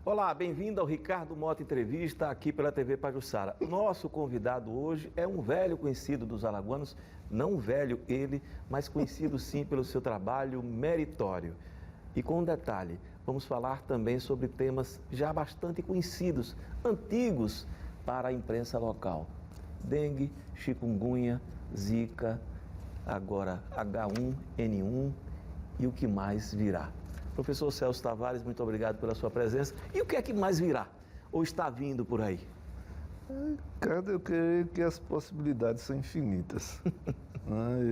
Olá, bem-vindo ao Ricardo Mota Entrevista aqui pela TV Pajuçara. Nosso convidado hoje é um velho conhecido dos alagoanos, não velho ele, mas conhecido sim pelo seu trabalho meritório. E com um detalhe, vamos falar também sobre temas já bastante conhecidos, antigos para a imprensa local. Dengue, chikungunya, zika, agora H1N1 e o que mais virá. Professor Celso Tavares, muito obrigado pela sua presença. E o que é que mais virá? Ou está vindo por aí? Cara, eu creio que as possibilidades são infinitas.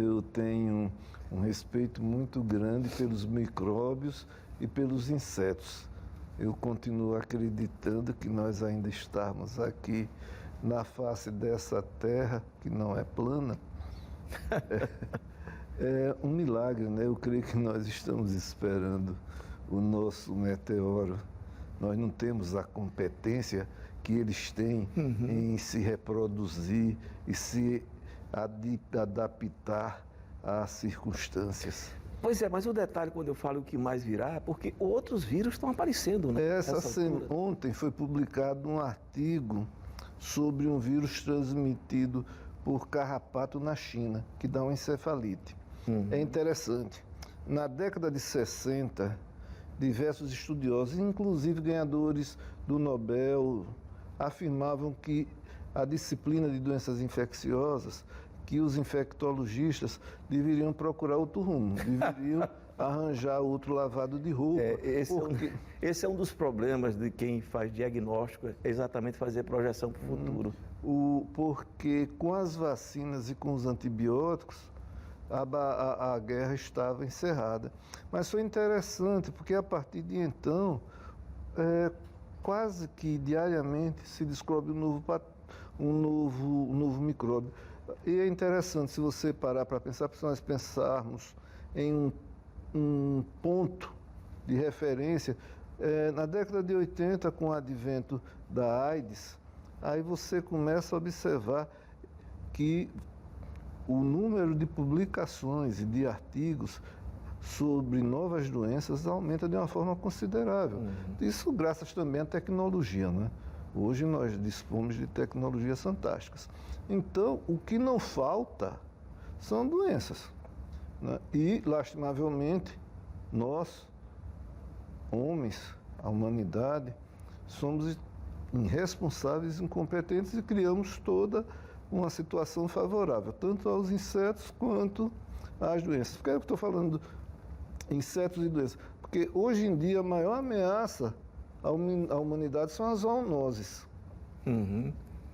Eu tenho um respeito muito grande pelos micróbios e pelos insetos. Eu continuo acreditando que nós ainda estamos aqui na face dessa terra, que não é plana. É um milagre, né? Eu creio que nós estamos esperando o nosso meteoro. Nós não temos a competência que eles têm em se reproduzir e se adaptar às circunstâncias. Pois é, mas o detalhe quando eu falo o que mais virá é porque outros vírus estão aparecendo, né? Ontem foi publicado um artigo sobre um vírus transmitido por carrapato na China, que dá uma encefalite. É interessante. Na década de 60, diversos estudiosos, inclusive ganhadores do Nobel, afirmavam que a disciplina de doenças infecciosas, que os infectologistas deveriam procurar outro rumo, deveriam arranjar outro lavado de roupa. Esse é um dos problemas de quem faz diagnóstico, é exatamente fazer projeção para o futuro. Porque com as vacinas e com os antibióticos, a guerra estava encerrada. Mas foi interessante, porque a partir de então, quase que diariamente se descobre um novo micróbio. E é interessante, se você parar para pensar, se nós pensarmos em um ponto de referência, na década de 80, com o advento da AIDS, aí você começa a observar que o número de publicações e de artigos sobre novas doenças aumenta de uma forma considerável. Isso graças também à tecnologia, né? Hoje nós dispomos de tecnologias fantásticas. Então, o que não falta são doenças, né? E, lastimavelmente, nós, homens, a humanidade, somos irresponsáveis, incompetentes e criamos toda uma situação favorável, tanto aos insetos quanto às doenças. Por que eu estou falando de insetos e doenças? Porque hoje em dia a maior ameaça à humanidade são as zoonoses.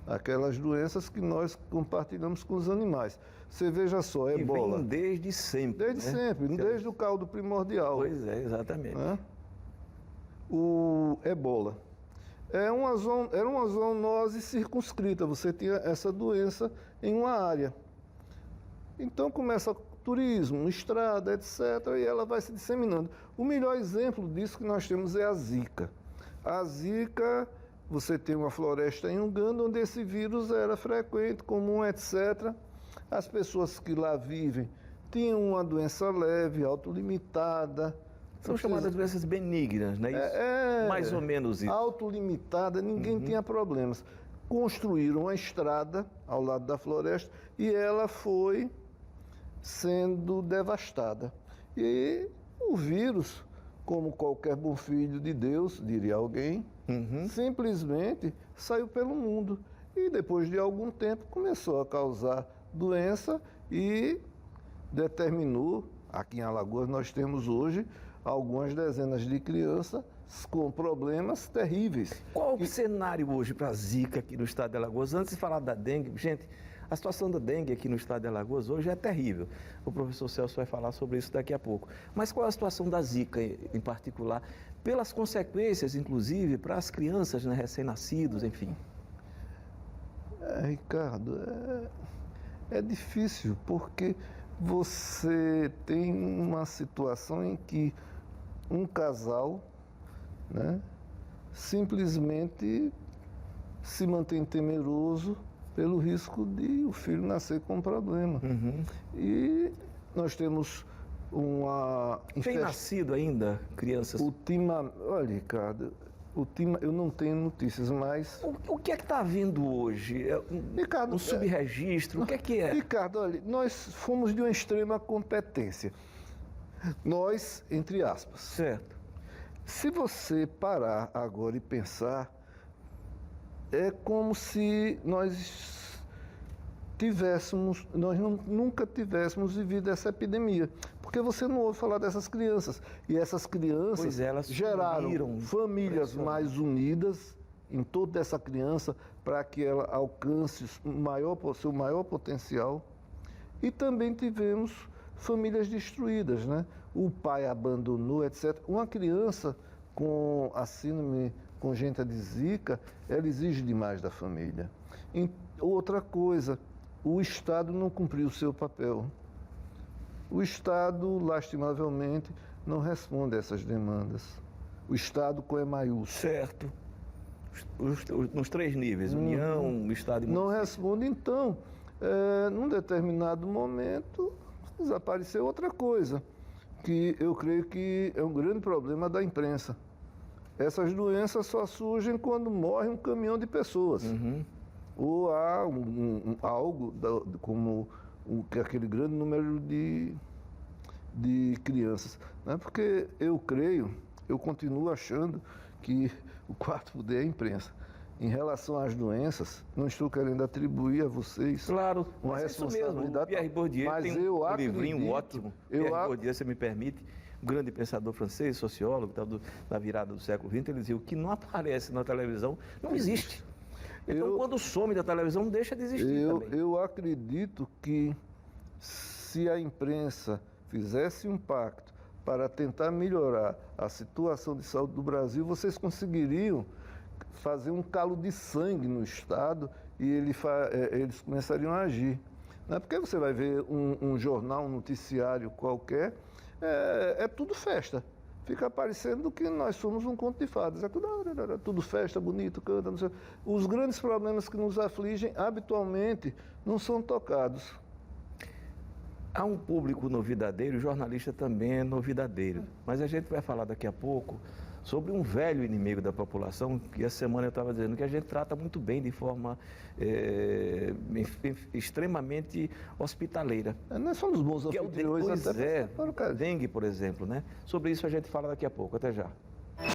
Aquelas doenças que nós compartilhamos com os animais. Você veja só, ebola. Vem desde sempre. Desde sempre, desde o caldo primordial. Pois é, exatamente. O ebola. Era uma zoonose circunscrita, você tinha essa doença em uma área. Então começa turismo, estrada, etc., e ela vai se disseminando. O melhor exemplo disso que nós temos é a Zika. A Zika, você tem uma floresta em Uganda onde esse vírus era frequente, comum, etc. As pessoas que lá vivem tinham uma doença leve, autolimitada. São chamadas doenças benignas, não é isso? Mais ou menos isso. Autolimitada, ninguém tinha problemas. Construíram uma estrada ao lado da floresta e ela foi sendo devastada. E o vírus, como qualquer bom filho de Deus, diria alguém, simplesmente saiu pelo mundo. E depois de algum tempo começou a causar doença e determinou, aqui em Alagoas nós temos hoje algumas dezenas de crianças com problemas terríveis. Qual o cenário hoje para a Zika aqui no estado de Alagoas? Antes de falar da dengue, gente, a situação da dengue aqui no estado de Alagoas hoje é terrível. O professor Celso vai falar sobre isso daqui a pouco. Mas qual é a situação da Zika em particular? Pelas consequências, inclusive, para as crianças, né, recém-nascidos, enfim. Ricardo, é difícil, porque você tem uma situação em que um casal, né, simplesmente se mantém temeroso pelo risco de o filho nascer com um problema. E nós temos uma... Tem nascido ainda crianças? Olha, Ricardo, Eu não tenho notícias, mas... O que é que está vindo hoje? Ricardo, Um subregistro? O que é? Ricardo, olha, nós fomos de uma extrema competência. Nós, entre aspas. Certo. Se você parar agora e pensar, é como se nós nunca tivéssemos vivido essa epidemia. Porque você não ouve falar dessas crianças. E essas crianças Elas geraram famílias mais unidas em toda essa criança para que ela alcance seu maior potencial. E também tivemos famílias destruídas, né? O pai abandonou, etc. Uma criança com a síndrome congênita de Zika, ela exige demais da família. Outra coisa, o Estado não cumpriu o seu papel. O Estado, lastimavelmente, não responde a essas demandas. O Estado com E maiúsculo. Certo. Nos 3 níveis, União, Estado e município. Não responde, então, num determinado momento, desapareceu outra coisa, que eu creio que é um grande problema da imprensa. Essas doenças só surgem quando morre um caminhão de pessoas. Ou há algo como aquele grande número de crianças. Né? Porque eu continuo achando que o quarto poder é a imprensa. Em relação às doenças, não estou querendo atribuir a vocês uma responsabilidade. Pierre Bourdieu mas tem eu um acredito, livrinho ótimo. Pierre Bourdieu, se me permite, um grande pensador francês, sociólogo, da virada do século XX, ele dizia: o que não aparece na televisão não existe. Então, quando some da televisão, deixa de existir também. Eu acredito que se a imprensa fizesse um pacto para tentar melhorar a situação de saúde do Brasil, vocês conseguiriam fazer um calo de sangue no Estado e eles começariam a agir. Não é porque você vai ver um jornal, um noticiário qualquer, é tudo festa. Fica parecendo que nós somos um conto de fadas. É tudo festa, bonito, canta, não sei. Os grandes problemas que nos afligem, habitualmente, não são tocados. Há um público novidadeiro, o jornalista também é novidadeiro. Mas a gente vai falar daqui a pouco sobre um velho inimigo da população, que essa semana eu estava dizendo que a gente trata muito bem, de forma extremamente hospitaleira. Nós somos bons anfitriões, até para o caso. Dengue, por exemplo, né? Sobre isso a gente fala daqui a pouco. Até já.